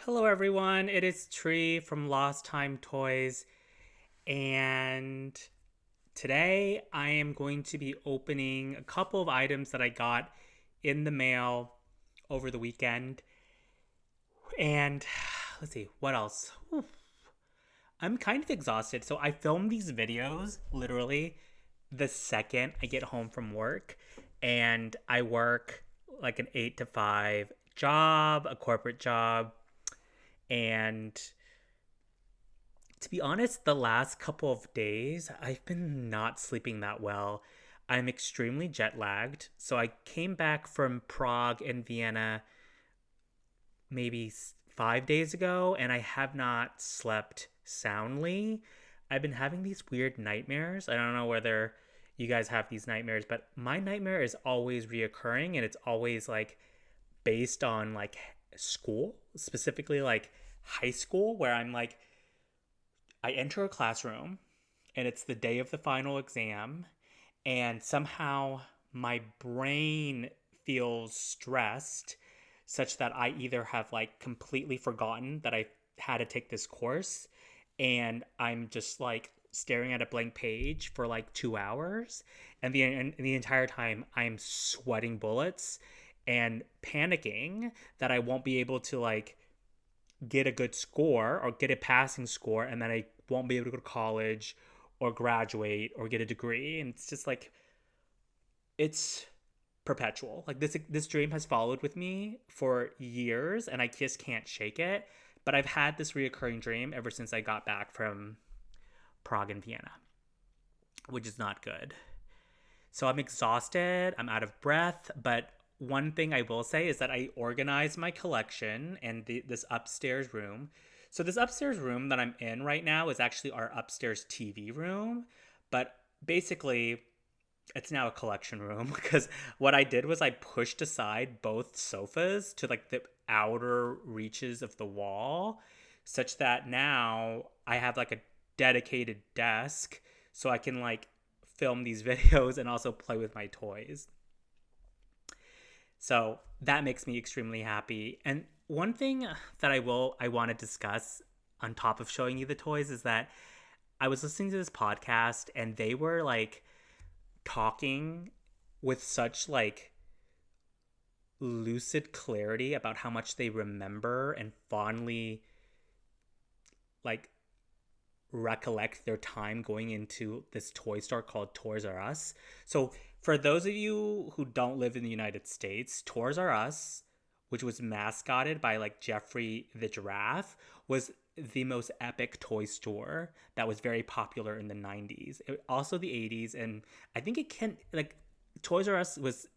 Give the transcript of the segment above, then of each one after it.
Hello, everyone. It is Tree from Lost Time Toys, and today I am going to be opening a couple of items that I got in the mail over the weekend. And let's see, what else? I'm kind of exhausted, so I film these videos literally the second I get home from work, and I work like an 8 to 5 job, a corporate job, and to be honest, the last couple of days, I've been not sleeping that well. I'm extremely jet lagged. So I came back from Prague and Vienna maybe 5 days ago, and I have not slept soundly. I've been having these weird nightmares. I don't know whether you guys have these nightmares, but my nightmare is always reoccurring, and it's always like based on like school, specifically like high school, where I'm like, I enter a classroom and it's the day of the final exam, and somehow my brain feels stressed such that I either have like completely forgotten that I had to take this course, and I'm just like staring at a blank page for like 2 hours, and the entire time I'm sweating bullets and panicking that I won't be able to like get a good score or get a passing score, and then I won't be able to go to college or graduate or get a degree. And it's just like, it's perpetual. Like this dream has followed with me for years, and I just can't shake it. But I've had this reoccurring dream ever since I got back from Prague and Vienna, which is not good. So I'm exhausted, I'm out of breath, but one thing I will say is that I organized my collection and this upstairs room. So this upstairs room that I'm in right now is actually our upstairs TV room, but basically it's now a collection room because what I did was I pushed aside both sofas to like the outer reaches of the wall, such that now I have like a dedicated desk so I can like film these videos and also play with my toys. So that makes me extremely happy. And one thing that I want to discuss on top of showing you the toys is that I was listening to this podcast, and they were like talking with such like lucid clarity about how much they remember and fondly like recollect their time going into this toy store called Toys R Us. So, for those of you who don't live in the United States, Toys R Us, which was mascotted by like Jeffrey the Giraffe, was the most epic toy store that was very popular in the 90s. Also the 80s, and I think it can like Toys R Us was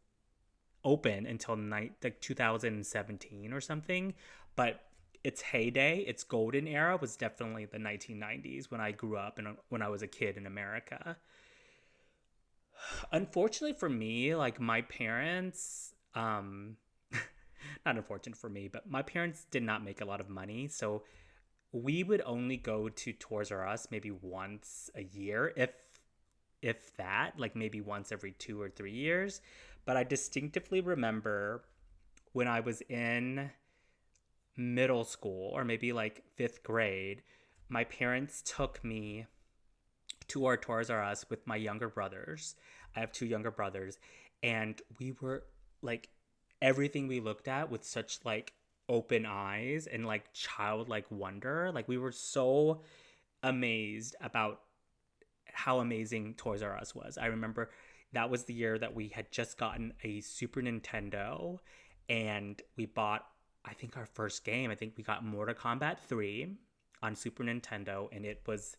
open until like 2017 or something, but its heyday, its golden era was definitely the 1990s when I grew up and when I was a kid in America. Unfortunately for me, like my parents, not unfortunate for me, but my parents did not make a lot of money, so we would only go to Toys R Us maybe once a year, if that, like maybe once every 2 or 3 years. But I distinctively remember when I was in middle school or maybe like fifth grade, my parents took me to our Toys R Us with my younger brothers. I have two younger brothers, and we were like everything we looked at with such like open eyes and like childlike wonder. Like we were so amazed about how amazing Toys R Us was. I remember that was the year that we had just gotten a Super Nintendo, and we bought, I think, our first game. I think we got Mortal Kombat 3 on Super Nintendo, and it was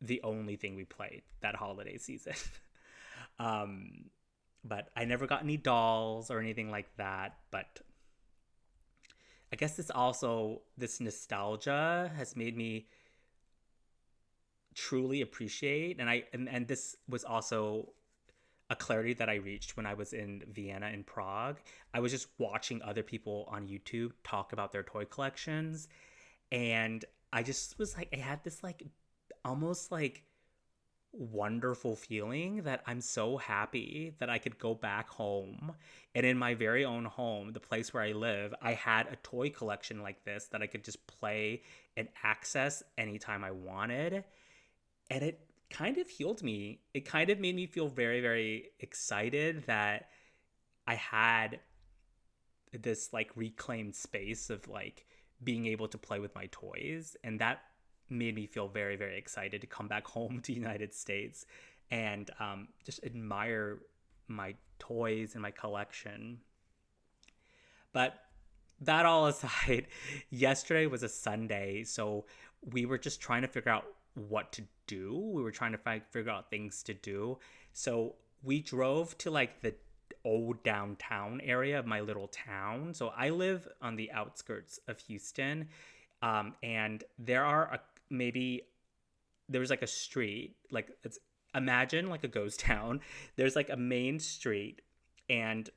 the only thing we played that holiday season. um, but I never got any dolls or anything like that. But I guess this nostalgia has made me truly appreciate, and this was also a clarity that I reached when I was in Vienna and Prague. I was just watching other people on YouTube talk about their toy collections, and I just was like, I had this like almost like wonderful feeling that I'm so happy that I could go back home. And in my very own home, the place where I live, I had a toy collection like this that I could just play and access anytime I wanted. And it kind of healed me. It kind of made me feel very, very excited that I had this like reclaimed space of like being able to play with my toys. And that made me feel very, very excited to come back home to the United States and just admire my toys and my collection. But that all aside, yesterday was a Sunday, so we were just trying to figure out what to do. We were trying to figure out things to do. So we drove to like the old downtown area of my little town. So I live on the outskirts of Houston, and there are maybe there's like a street, like it's imagine like a ghost town. There's like a main street, and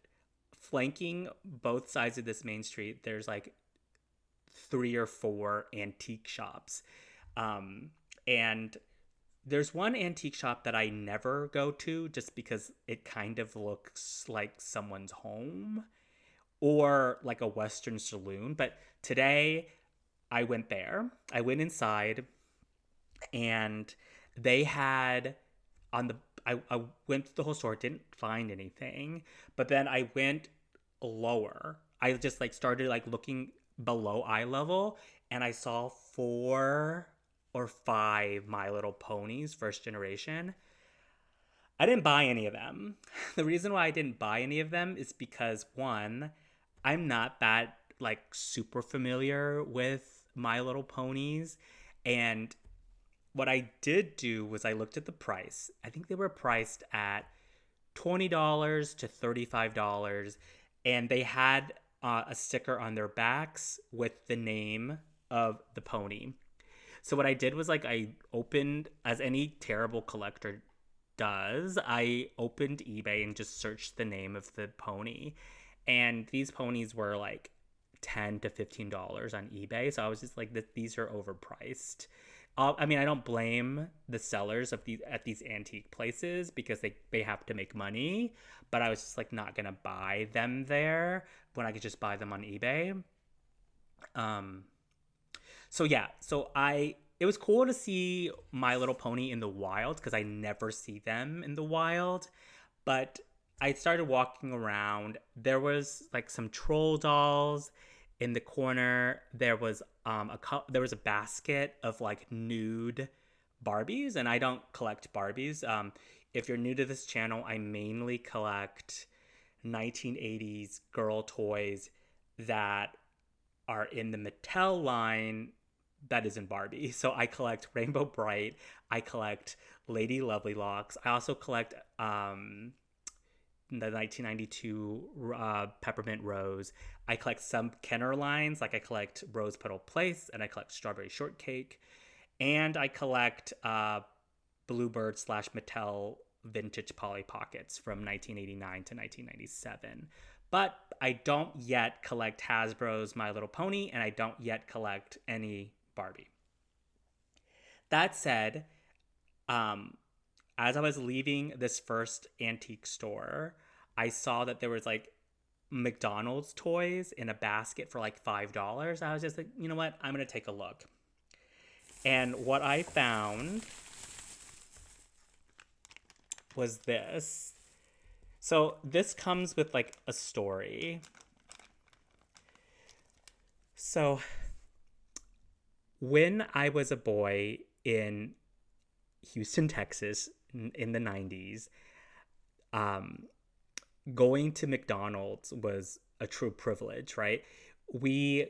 flanking both sides of this main street, there's like three or four antique shops. And there's one antique shop that I never go to just because it kind of looks like someone's home or like a Western saloon. But today I went there. I went inside and they had on the I went to the whole store, didn't find anything, but then I went lower. I just like started like looking below eye level and I saw 4 or 5 My Little Ponies first generation. I didn't buy any of them. The reason why I didn't buy any of them is because one, I'm not that like super familiar with My Little Ponies, and what I did do was I looked at the price. I think they were priced at $20 to $35, and they had a sticker on their backs with the name of the pony. So what I did was like I opened, as any terrible collector does, I opened eBay and just searched the name of the pony. And these ponies were like $10 to $15 on eBay. So I was just like, these are overpriced. I mean, I don't blame the sellers of these at these antique places because they have to make money. But I was just like not gonna buy them there when I could just buy them on eBay. Um, so yeah, it was cool to see My Little Pony in the wild because I never see them in the wild. But I started walking around. There was like some troll dolls in the corner. There was there was a basket of like nude Barbies, and I don't collect Barbies. If you're new to this channel, I mainly collect 1980s girl toys that are in the Mattel line that isn't Barbie. So I collect Rainbow Bright. I collect Lady Lovely Locks. I also collect the 1992 Peppermint Rose. I collect some Kenner lines, like I collect Rose Petal Place, and I collect Strawberry Shortcake, and I collect Bluebird slash Mattel vintage Polly Pockets from 1989 to 1997. But I don't yet collect Hasbro's My Little Pony, and I don't yet collect any Barbie. That said, as I was leaving this first antique store, I saw that there was like McDonald's toys in a basket for like $5. I was just like, you know what? I'm going to take a look. And what I found was this. So this comes with like a story. So when I was a boy in Houston, Texas, in the 90s, going to McDonald's was a true privilege, right? We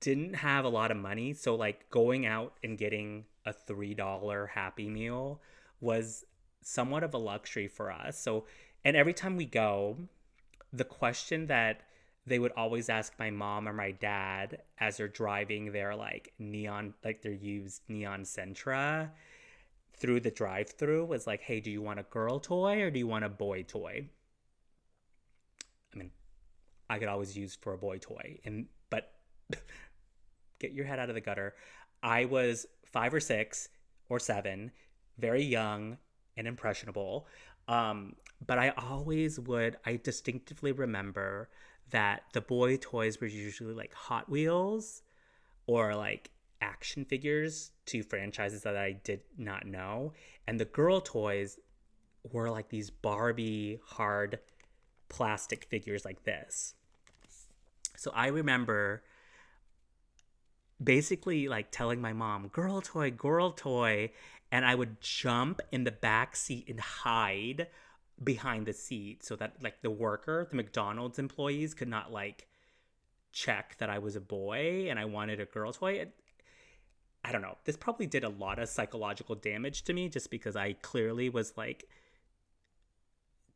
didn't have a lot of money, so like going out and getting a $3 Happy Meal was somewhat of a luxury for us. So, and every time we go, the question that they would always ask my mom or my dad as they're driving their like neon, like their used neon Sentra through the drive-through was like, hey, do you want a girl toy or do you want a boy toy? I mean, I could always use for a boy toy, but get your head out of the gutter. I was 5 or 6 or 7, very young and impressionable. But I distinctively remember that the boy toys were usually like Hot Wheels or like action figures to franchises that I did not know. And the girl toys were like these Barbie hard plastic figures like this. So I remember basically like telling my mom, girl toy. And I would jump in the back seat and hide behind the seat so that like the McDonald's employees could not like check that I was a boy and I wanted a girl toy. I don't know. This probably did a lot of psychological damage to me just because I clearly was like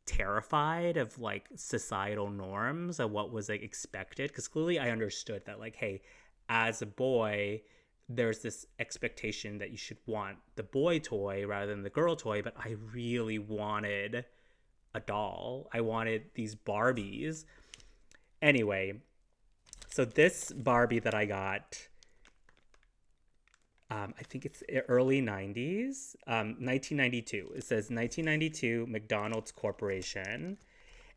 terrified of like societal norms of what was like expected, because clearly I understood that like, hey, as a boy there's this expectation that you should want the boy toy rather than the girl toy, but I really wanted a doll. I wanted these Barbies. Anyway, so this Barbie that I got, I think it's early 90s, 1992. It says 1992 McDonald's Corporation.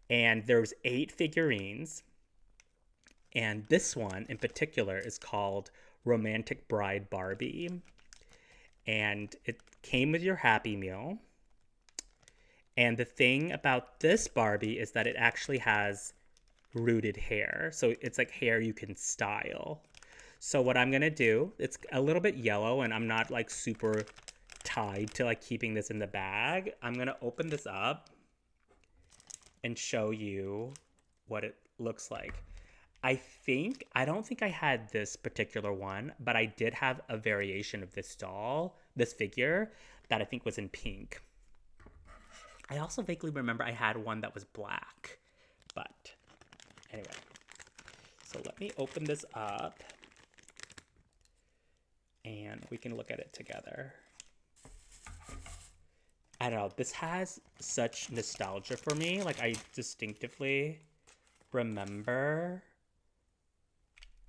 And there's 8 figurines. And this one in particular is called Romantic Bride Barbie. And it came with your Happy Meal. And the thing about this Barbie is that it actually has rooted hair. So it's like hair you can style. So what I'm going to do, it's a little bit yellow and I'm not like super tied to like keeping this in the bag. I'm going to open this up and show you what it looks like. I don't think I had this particular one, but I did have a variation of this figure that I think was in pink. I also vaguely remember I had one that was black, but anyway. So let me open this up and we can look at it together. I don't know, this has such nostalgia for me. Like I distinctively remember.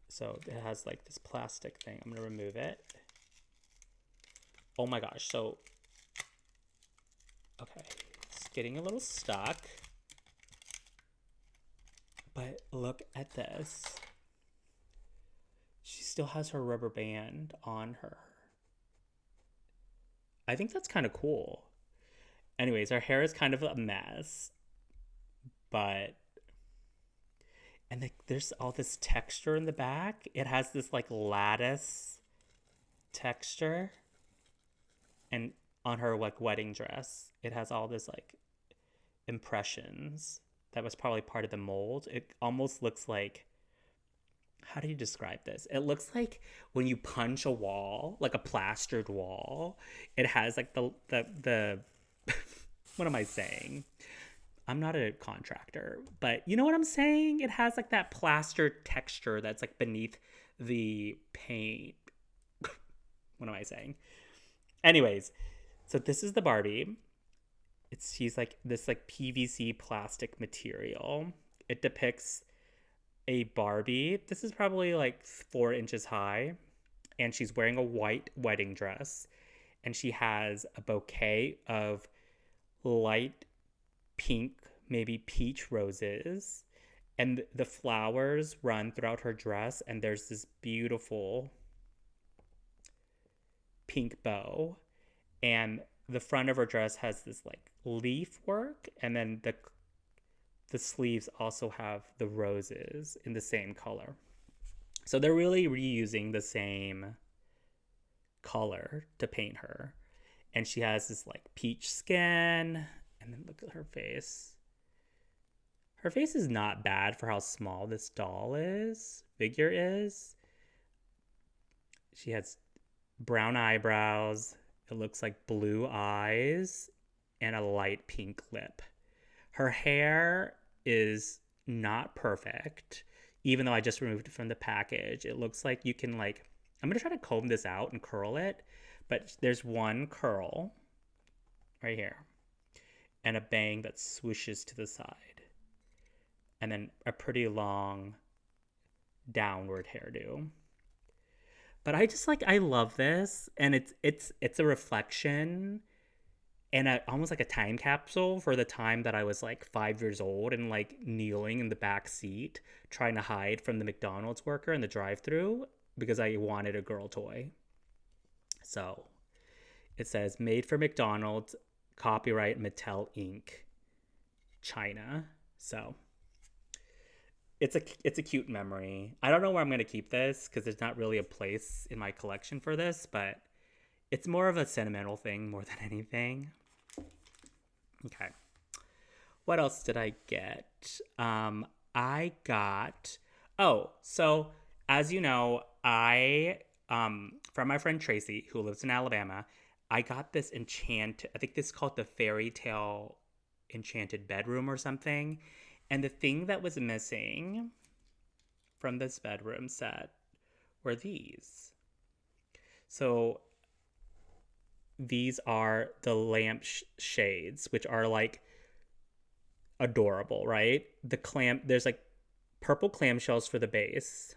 So it has like this plastic thing. I'm gonna remove it. Oh my gosh, so, okay, it's getting a little stuck. But look at this. She still has her rubber band on her. I think that's kind of cool. Anyways, her hair is kind of a mess. But, and there's all this texture in the back. It has this like lattice texture. And on her like wedding dress, it has all this like impressions that was probably part of the mold. It almost looks like, how do you describe this? It looks like when you punch a wall, like a plastered wall, it has like the what am I saying? I'm not a contractor, but you know what I'm saying? It has like that plastered texture that's like beneath the paint. What am I saying? Anyways, so this is the Barbie. She's like this like PVC plastic material. It depicts a Barbie. This is probably like 4 inches high, and she's wearing a white wedding dress, and she has a bouquet of light pink, maybe peach roses, and the flowers run throughout her dress, and there's this beautiful pink bow, and the front of her dress has this like leaf work, and then the sleeves also have the roses in the same color. So they're really reusing the same color to paint her. And she has this like peach skin, and then look at her face. Her face is not bad for how small this figure is. She has brown eyebrows. It looks like blue eyes and a light pink lip. Her hair is not perfect, even though I just removed it from the package. It looks like you can like, I'm going to try to comb this out and curl it, but there's one curl right here and a bang that swooshes to the side, and then a pretty long downward hairdo. But I just like, I love this, and it's a reflection and almost like a time capsule for the time that I was like 5 years old and like kneeling in the back seat trying to hide from the McDonald's worker in the drive-through because I wanted a girl toy. So it says made for McDonald's, copyright Mattel Inc. China. So it's a cute memory. I don't know where I'm gonna keep this because there's not really a place in my collection for this, but it's more of a sentimental thing more than anything. Okay. What else did I get? I got. Oh, so as you know, I from my friend Tracy who lives in Alabama, I got this I think this is called the fairy tale enchanted bedroom or something. And the thing that was missing from this bedroom set were these. So these are the lamp shades, which are like adorable, right? There's like purple clamshells for the base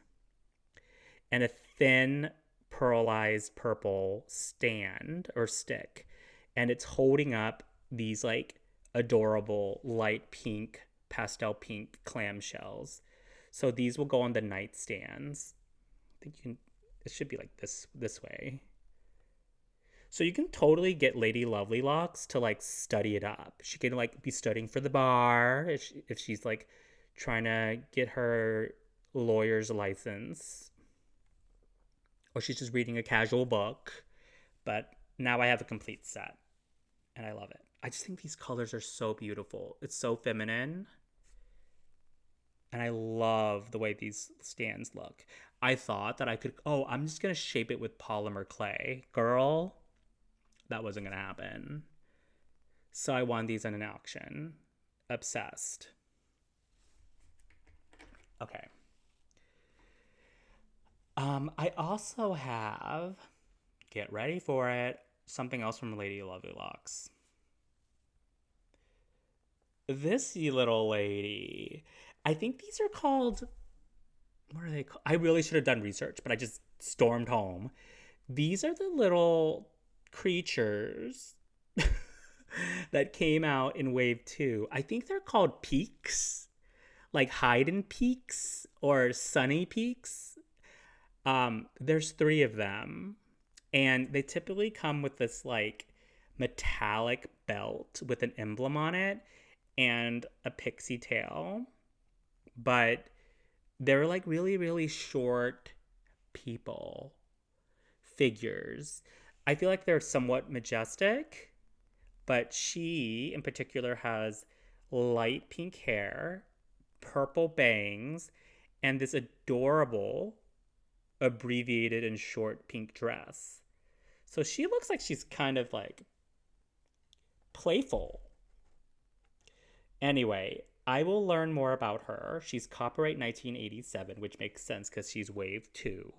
and a thin pearlized purple stand or stick. And it's holding up these like adorable light pink, pastel pink clamshells. So these will go on the nightstands. I think it should be like this way. So you can totally get Lady Lovely Locks to like study it up. She can like be studying for the bar if she's like trying to get her lawyer's license. Or she's just reading a casual book. But now I have a complete set. And I love it. I just think these colors are so beautiful. It's so feminine. And I love the way these stands look. I thought that I'm just going to shape it with polymer clay. Girl, that wasn't going to happen. So I won these in an auction. Obsessed. Okay. I also have, get ready for it, something else from Lady Lovely Locks. This little lady. I think these are called, what are they called? I really should have done research, but I just stormed home. These are the little creatures that came out in wave 2. I think they're called peaks, like hidden peaks or sunny peaks. There's 3 of them, and they typically come with this like metallic belt with an emblem on it and a pixie tail. But they're like really, really short figures. I feel like they're somewhat majestic, but she in particular has light pink hair, purple bangs, and this adorable abbreviated and short pink dress. So she looks like she's kind of like playful. Anyway, I will learn more about her. She's copyright 1987, which makes sense because she's wave 2.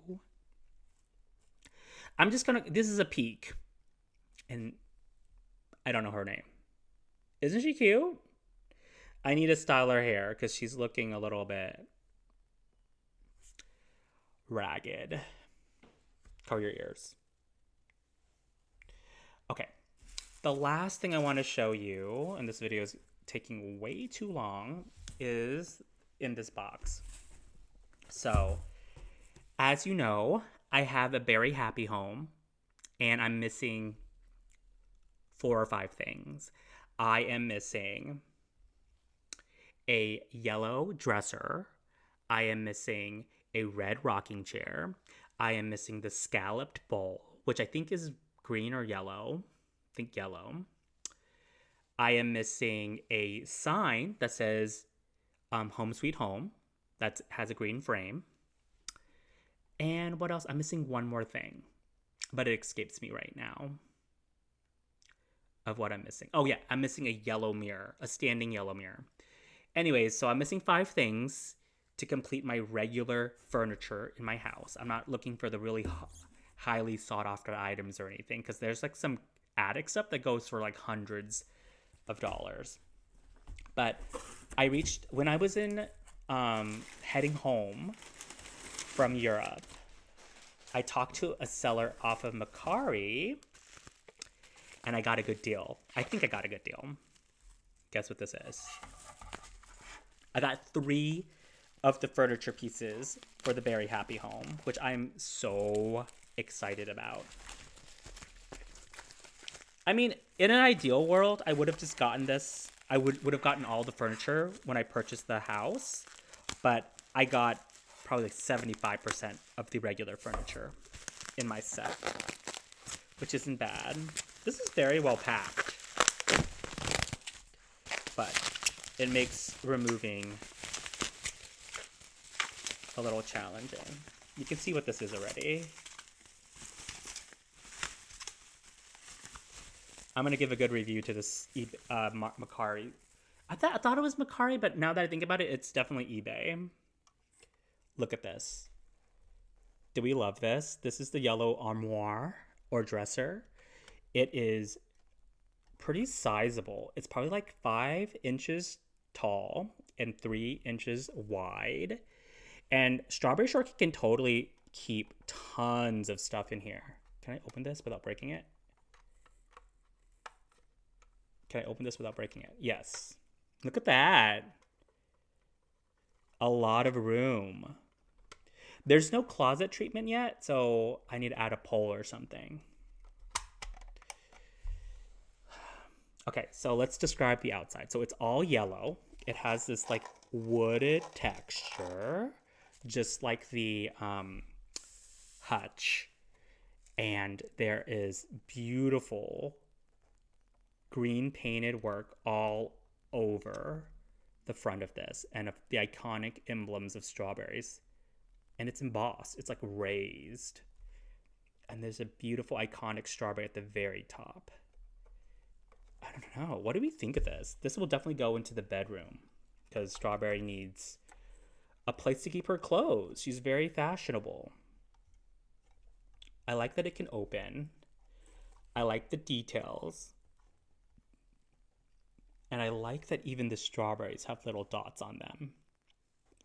This is a peek. And I don't know her name. Isn't she cute? I need to style her hair because she's looking a little bit ragged. Cover your ears. Okay. The last thing I want to show you, and this video is taking way too long, is in this box. So, as you know, I have a very happy home, and I'm missing 4 or 5 things. I am missing a yellow dresser. I am missing a red rocking chair. I am missing the scalloped bowl, which I think is green or yellow. I think yellow. I am missing a sign that says Home Sweet Home. That has a green frame. And what else? I'm missing one more thing, but it escapes me right now of what I'm missing. Oh yeah, I'm missing a yellow mirror, a standing yellow mirror. Anyways, so I'm missing 5 things to complete my regular furniture in my house. I'm not looking for the really highly sought after items or anything because there's like some attic stuff that goes for like hundreds of dollars. But when I was heading home from Europe, I talked to a seller off of Macari, and I got a good deal. I think I got a good deal. Guess what this is? I got 3 of the furniture pieces for the Very Happy Home, which I'm so excited about. I mean, in an ideal world, I would have just gotten this. I would have gotten all the furniture when I purchased the house, but I got probably like 75% of the regular furniture in my set, which isn't bad. This is very well packed, but it makes removing a little challenging. You can see what this is already. I'm gonna give a good review to this Macari. I thought it was Macari, but now that I think about it, it's definitely eBay. Look at this. Do we love this? This is the yellow armoire or dresser. It is pretty sizable. It's probably like 5 inches tall and 3 inches wide. And Strawberry Shortcake can totally keep tons of stuff in here. Can I open this without breaking it? Can I open this without breaking it? Yes. Look at that. A lot of room. There's no closet treatment yet, so I need to add a pole or something. Okay, so let's describe the outside. So it's all yellow. It has this like wooded texture, just like the hutch. And there is beautiful green painted work all over the front of this, and the iconic emblems of strawberries. And it's embossed. It's like raised. And there's a beautiful iconic strawberry at the very top. I don't know. What do we think of this? This will definitely go into the bedroom because Strawberry needs a place to keep her clothes. She's very fashionable. I like that it can open. I like the details. And I like that even the strawberries have little dots on them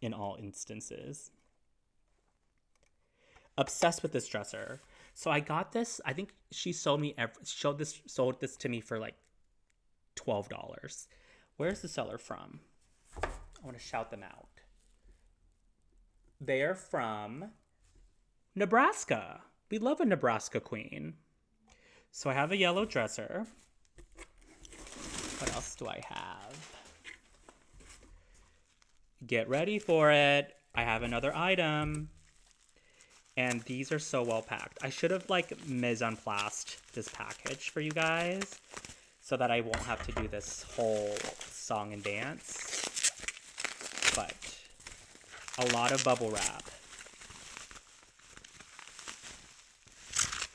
in all instances. Obsessed with this dresser. So I got this. I think she sold this to me for like $12. Where's the seller from? I want to shout them out. They are from Nebraska. We love a Nebraska queen. So I have a yellow dresser. What else do I have? Get ready for it. I have another item. And these are so well packed. I should have like mise en placed this package for you guys so that I won't have to do this whole song and dance. But a lot of bubble wrap.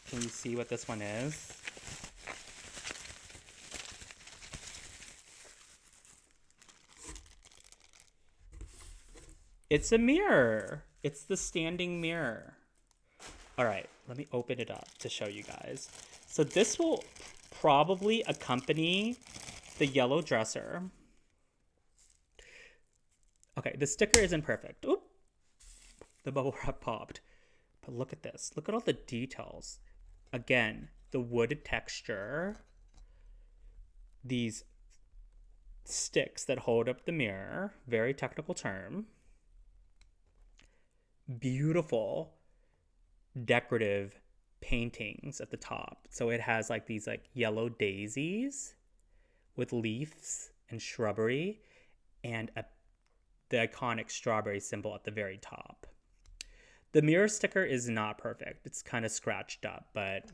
Can you see what this one is? It's a mirror. It's the standing mirror. All right, let me open it up to show you guys. So this will probably accompany the yellow dresser. Okay, the sticker isn't perfect. Oop, the bubble wrap popped. But look at this. Look at all the details. Again, the wooded texture. These sticks that hold up the mirror. Very technical term. Beautiful decorative paintings at the top. So it has like these like yellow daisies with leaves and shrubbery and the iconic strawberry symbol at the very top. The mirror sticker is not perfect. It's kind of scratched up, but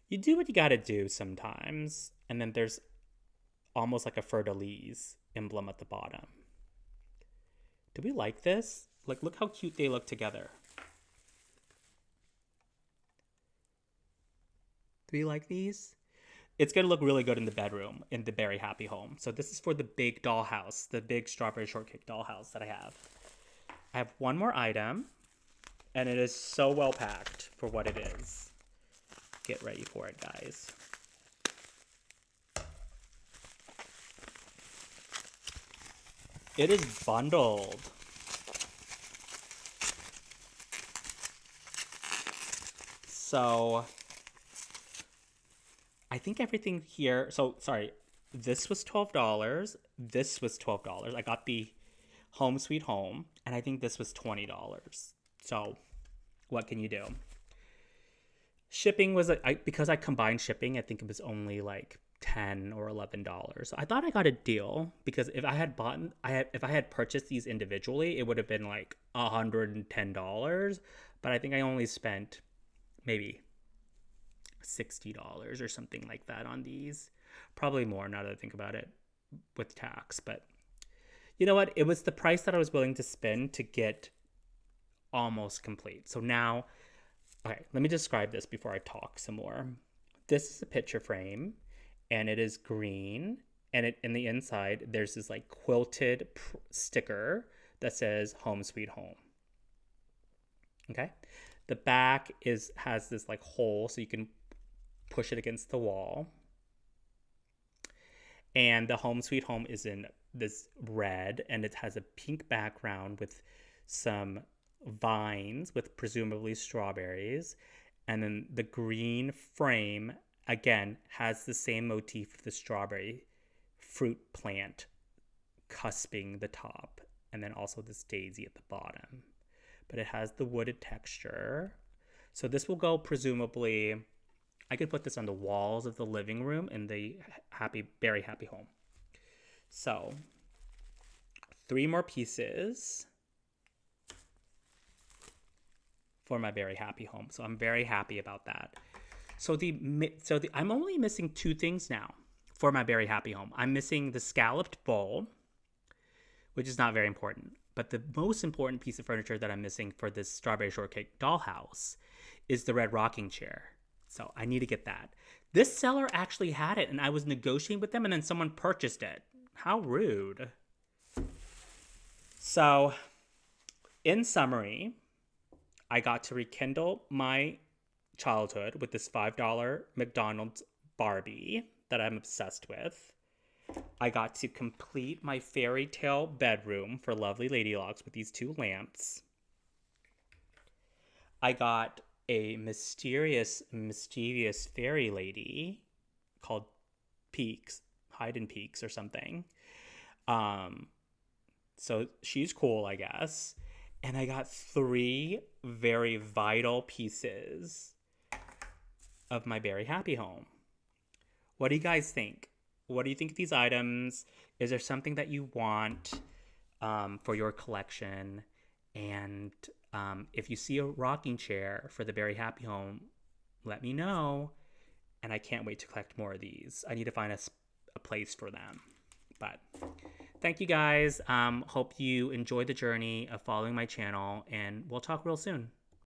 you do what you gotta do sometimes. And then there's almost like a fleur-de-lis emblem at the bottom. Do we like this? Like, look how cute they look together. Do we like these? It's going to look really good in the bedroom in the Very Happy Home. So this is for the big dollhouse, the big Strawberry Shortcake dollhouse that I have. I have one more item, and it is so well packed for what it is. Get ready for it, guys. It is bundled. So I think everything here. So sorry, this was $12. This was $12. I got the Home Sweet Home, and I think this was $20. So what can you do? Shipping was because I combined shipping. I think it was only like $10 or $11. So I thought I got a deal because if I had purchased these individually, it would have been like $110. But I think I only spent maybe $60 or something like that on these. Probably more now that I think about it with tax. But you know what? It was the price that I was willing to spend to get almost complete. So now, okay, let me describe this before I talk some more. This is a picture frame, and it is green, and in the inside there's this like quilted sticker that says Home Sweet Home. Okay, the back has this like hole so you can push it against the wall, and the Home Sweet Home is in this red, and it has a pink background with some vines with presumably strawberries, and then the green frame again has the same motif of the strawberry fruit plant cusping the top, and then also this daisy at the bottom, but it has the wooded texture. So this will go presumably, I could put this on the walls of the living room in the Berry Happy Home. So 3 more pieces for my Berry Happy Home. So I'm very happy about that. So I'm only missing 2 things now for my Berry Happy Home. I'm missing the scalloped bowl, which is not very important. But the most important piece of furniture that I'm missing for this strawberry shortcake dollhouse is the red rocking chair. So I need to get that. This seller actually had it, and I was negotiating with them, and then someone purchased it. How rude. So, in summary, I got to rekindle my childhood with this $5 McDonald's Barbie that I'm obsessed with. I got to complete my fairy tale bedroom for lovely Ladylocks with these 2 lamps. I got a mysterious, mischievous fairy lady called Peaks, Hide and Peaks or something. So she's cool, I guess. And I got 3 very vital pieces of my Berry Happy Home. What do you guys think? What do you think of these items? Is there something that you want for your collection? And if you see a rocking chair for the Berry Happy Home, let me know. And I can't wait to collect more of these. I need to find a place for them. But thank you guys. Hope you enjoy the journey of following my channel, and we'll talk real soon.